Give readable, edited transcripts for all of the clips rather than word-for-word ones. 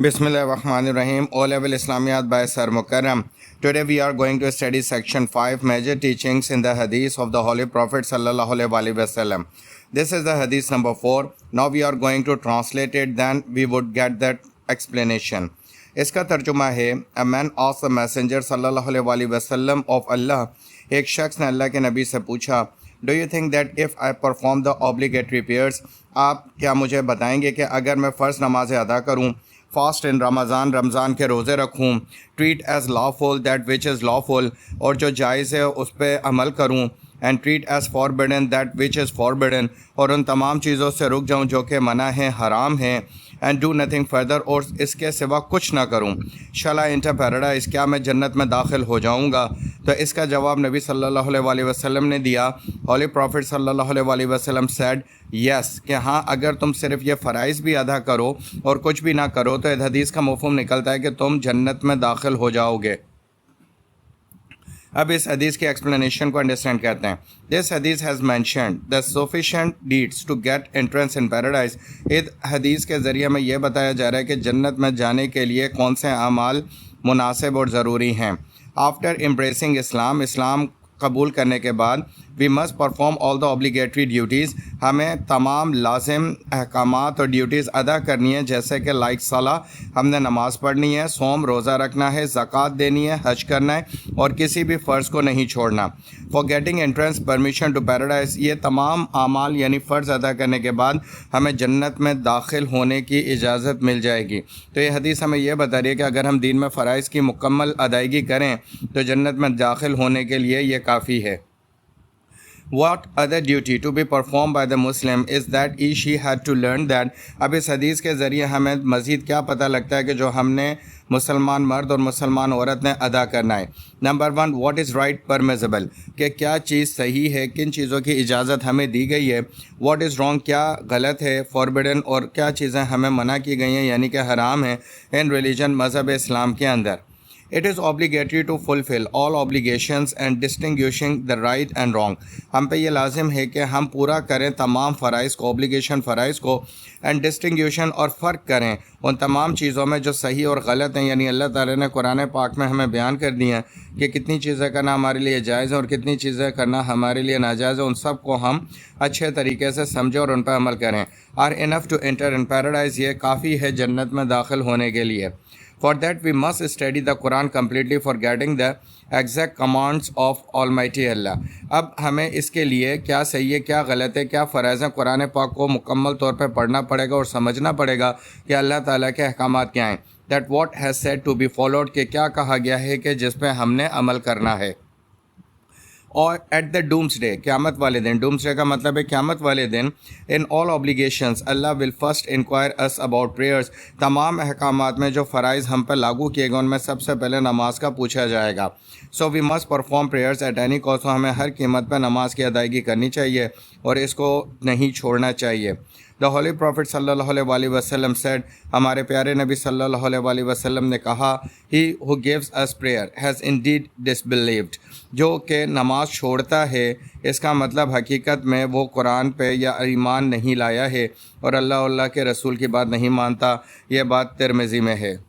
Bismillahirrahmanirrahim. O level Islamiyat by Sir Mukarram. Today we are going to study section 5, major teachings in the hadith of the Holy Prophet sallallahu alaihi wasallam. This is the hadith number 4. Now we are going to translate it, then we would get that explanation. इसका तर्जुमा है, a man asked the messenger sallallahu alaihi wasallam of Allah. एक शख्स ने अल्लाह के नबी से पूछा, Do you think that if I perform the obligatory prayers, आप क्या मुझे बताएंगे कि अगर मैं फ़र्ज़ नमाज़ें अदा करूँ, फास्ट इन रमज़ान के रोज़े रखूँ, treat as lawful that which is lawful, और जो जायज़ है उस पर अमल करूँ, and treat as forbidden that which is forbidden, और उन तमाम चीज़ों से रुक जाऊँ जो कि मना है, हराम हैं, एंड डू नथिंग फर्दर, और इसके सिवा कुछ ना करूँ, शैल आई एंटर पैराडाइज़, क्या मैं जन्नत में दाखिल हो जाऊँगा? तो इसका जवाब नबी सल्लल्लाहु अलैहि वसल्लम ने दिया. होली प्रॉफिट सल्लल्लाहु अलैहि वसल्लम सेड यस, कि हाँ, अगर तुम सिर्फ ये फ़राइज़ भी अदा करो और कुछ भी ना करो तो इस हदीस का मफ़हूम निकलता है कि तुम जन्नत में दाखिल हो जाओगे. अब इस हदीस के एक्सप्लेनेशन को अंडरस्टैंड करते हैं. दिस हदीस has mentioned the sufficient deeds to get entrance in paradise. इस हदीस के ज़रिए में यह बताया जा रहा है कि जन्नत में जाने के लिए कौन से अमाल मुनासिब और ज़रूरी हैं. आफ्टर एम्ब्रेसिंग इस्लाम कबूल करने के बाद we must perform all the obligatory duties, हमें तमाम लाजिम अहकामात और ड्यूटीज़ अदा करनी है, जैसे कि लाइक सलाह, हमने नमाज़ पढ़नी है, सोम रोज़ा रखना है, ज़कात देनी है, हज करना है, और किसी भी फ़र्ज़ को नहीं छोड़ना. For getting entrance permission to paradise, ये तमाम आमाल यानी फ़र्ज़ अदा करने के बाद हमें जन्नत में दाखिल होने की इजाज़त मिल जाएगी. तो ये हदीस हमें यह बता रही है कि अगर हम दीन में फ़राइज़ की मुकम्मल अदायगी करें तो जन्नत में दाखिल होने के लिए ये काफ़ी है. What other duty to be performed by the Muslim is that she had to learn that. अब इस हदीस के ज़रिए हमें मज़ीद क्या पता लगता है कि जो हमने मुसलमान मर्द और मुसलमान औरत ने अदा करना है. Number 1, what is right permissible, कि क्या चीज़ सही है, किन चीज़ों की इजाज़त हमें दी गई है. व्हाट इज़ रॉन्ग, क्या गलत है. फॉरबिडन, और क्या चीज़ें हमें मना की गई हैं यानी कि हराम हैं इन रिलीजन मज़हब इस्लाम के अंदर. It is obligatory to fulfill all obligations and distinguishing the right and wrong. हम पे ये लाजिम है कि हम पूरा करें तमाम फ़राइज़ को, ऑब्लिगेशन फ़राइज़ को, एंड डिस्टिंग्यूशन, और फ़र्क करें उन तमाम चीज़ों में जो सही और गलत हैं. यानी अल्लाह ताला ने कुरान पाक में हमें बयान कर दी हैं कि कितनी चीज़ें करना हमारे लिए जायज़ है और कितनी चीज़ें करना हमारे लिए नाजायज़ है. उन सब को हम अच्छे तरीके से समझें और उन पर अमल करें. Are enough to enter in paradise, ये काफ़ी है जन्नत में दाखिल होने के लिए. For that we must study the Quran completely for getting the exact commands of Almighty Allah. अब हमें इसके लिए क्या सही है, क्या गलत है, क्या फ़राइज़ है, कुरान पाक को मुकम्मल तौर पर पढ़ना पड़ेगा और समझना पड़ेगा कि अल्लाह ताला के अहकामात क्या हैं. That what has said to be followed, कि क्या कहा गया है कि जिस पे हमने अमल करना है. और एट द डूम्सडे, क़यामत वाले दिन, डूम्सडे का मतलब है क़यामत वाले दिन, इन ऑल ऑब्लिगेशंस अल्लाह will first inquire us about prayers. तमाम अहकामात में जो फ़राइज़ हम पर लागू किए गए उनमें सबसे पहले नमाज का पूछा जाएगा. So we must perform prayers at any cost, हमें हर कीमत पर नमाज की अदायगी करनी चाहिए और इसको नहीं छोड़ना चाहिए. द होली प्रॉफिट सल्लल्लाहु अलैहि वसल्लम सेड, हमारे प्यारे नबी सल्लल्लाहु अलैहि वसल्लम ने कहा, he who gives us prayer has indeed disbelieved, जो कि नमाज छोड़ता है इसका मतलब हकीकत में वो कुरान पे या ईमान नहीं लाया है और अल्लाह के रसूल की बात नहीं मानता. ये बात तिरमिज़ी में है.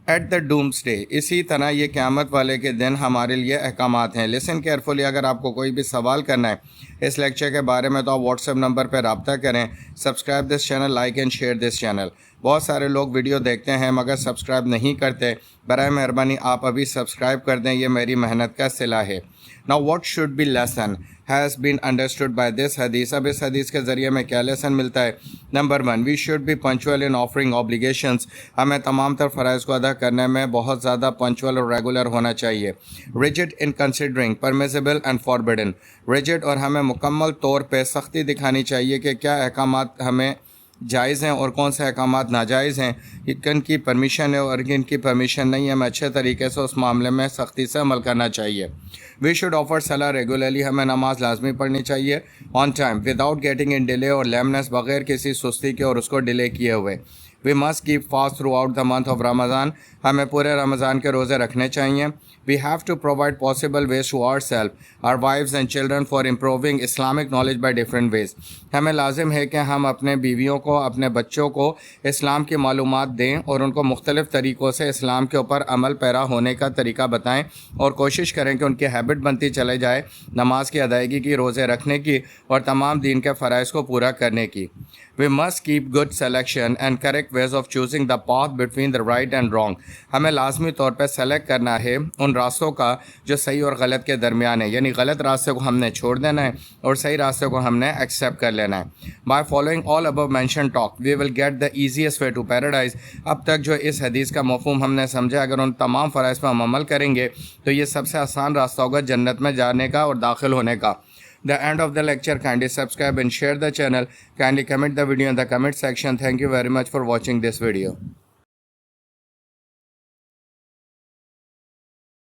एट द डूम्सडे, इसी तरह ये क़यामत वाले के दिन हमारे लिए अहकामात हैं. लिसन केयरफुली, अगर आपको कोई भी सवाल करना है इस लेक्चर के बारे में तो आप व्हाट्सएप नंबर पर रब्ता करें. Subscribe this channel, like and share this channel. बहुत सारे लोग वीडियो देखते हैं मगर सब्सक्राइब नहीं करते. बराए मेहरबानी आप अभी सब्सक्राइब कर दें, ये मेरी मेहनत का सिला है. Now what should be lesson has been understood by this हदीस. अब इस हदीस के ज़रिए में क्या लेसन मिलता है. Number 1, we should be punctual in offering obligations, हमें तमाम तर फ़राइज़ को अदा करने में बहुत ज़्यादा पंचुअल और रेगुलर होना चाहिए. Rigid in considering permissible and forbidden, rigid, और हमें मुकम्मल तौर पर सख्ती दिखानी चाहिए कि क्या अहकामात हमें जायज़ हैं और कौन से अहकामात नाजायज़ हैं, किन की परमिशन है और किन की परमिशन नहीं है. हमें अच्छे तरीके से उस मामले में सख्ती से अमल करना चाहिए. वी शुड ऑफर सलाह रेगुलरली, हमें नमाज लाजमी पढ़नी चाहिए on time without getting in delay और लैमनेस, बग़ैर किसी सुस्ती के और उसको डिले किए हुए. We must keep fast throughout the month of Ramadan. ہمیں پورے رمضان کے روزے رکھنے چاہیے. We have to provide possible ways to ourselves, our wives and children for improving Islamic knowledge by different ways. ہمیں لازم ہے کہ ہم اپنے بیویوں کو, اپنے بچوں کو اسلام کی معلومات دیں اور ان کو مختلف طریقوں سے اسلام کے اوپر عمل پیرا ہونے کا طریقہ بتائیں اور کوشش کریں کہ ان کی ہیبٹ بنتی چلے جائے نماز کی ادائیگی کی, روزے رکھنے کی اور تمام دین کے فرائض کو پورا کرنے کی. We must keep good selection and correct ways of choosing the path between the right and wrong. ہمیں لازمی طور پہ سلیکٹ کرنا ہے ان راستوں کا جو صحیح اور غلط کے درمیان ہے, یعنی غلط راستے کو ہم نے چھوڑ دینا ہے اور صحیح راستے کو ہم نے ایکسیپٹ کر لینا ہے. By following all above mentioned talk, we will get the easiest way to paradise. اب تک جو اس حدیث کا مفہوم ہم نے سمجھا, اگر ان تمام فرائض پہ ہم عمل کریں گے تو یہ سب سے آسان راستہ ہوگا جنت میں جانے کا اور داخل ہونے کا. The end of the lecture. Kindly subscribe and share the channel. Kindly comment the video in the comment section. Thank you very much for watching this video.